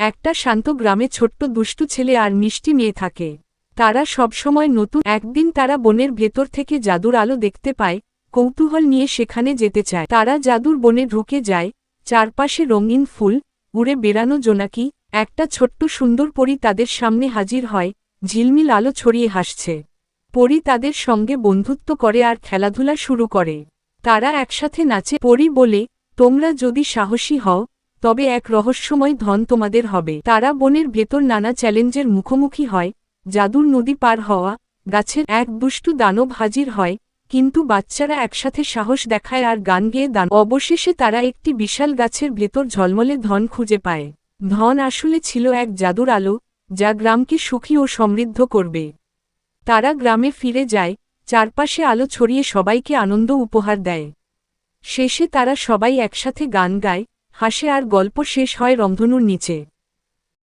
একটা শান্ত গ্রামে ছোট্ট দুষ্টু ছেলে আর মিষ্টি মেয়ে থাকে। তারা সবসময় নতুন। একদিন তারা বনের ভেতর থেকে জাদুর আলো দেখতে পায়, কৌতূহল নিয়ে সেখানে যেতে চায়। তারা জাদুর বনে ঢুকে যায়, চারপাশে রঙিন ফুল, উড়ে বেড়ানো জোনাকি। একটা ছোট্ট সুন্দর পরী তাদের সামনে হাজির হয়, ঝিলমিল আলো ছড়িয়ে হাসছে। পরী তাদের সঙ্গে বন্ধুত্ব করে আর খেলাধুলা শুরু করে। তারা একসাথে নাচে। পরী বলে, তোমরা যদি সাহসী হও, তবে এক রহস্যময় ধন তোমাদের হবে। তারা বনের ভেতর নানা চ্যালেঞ্জের মুখোমুখি হয়, জাদুর নদী পার হওয়া, গাছের এক দুষ্টু দানব হাজির হয়, কিন্তু বাচ্চারা একসাথে সাহস দেখায় আর গান গেয়ে দান। অবশেষে তারা একটি বিশাল গাছের ভেতর ঝলমলে ধন খুঁজে পায়। ধন আসলে ছিল এক জাদুর আলো, যা গ্রামকে সুখী ও সমৃদ্ধ করবে। তারা গ্রামে ফিরে যায়, চারপাশে আলো ছড়িয়ে সবাইকে আনন্দ উপহার দেয়। শেষে তারা সবাই একসাথে গান গায়, হাসে আর গল্প শেষ হয় রংধনুর নিচে।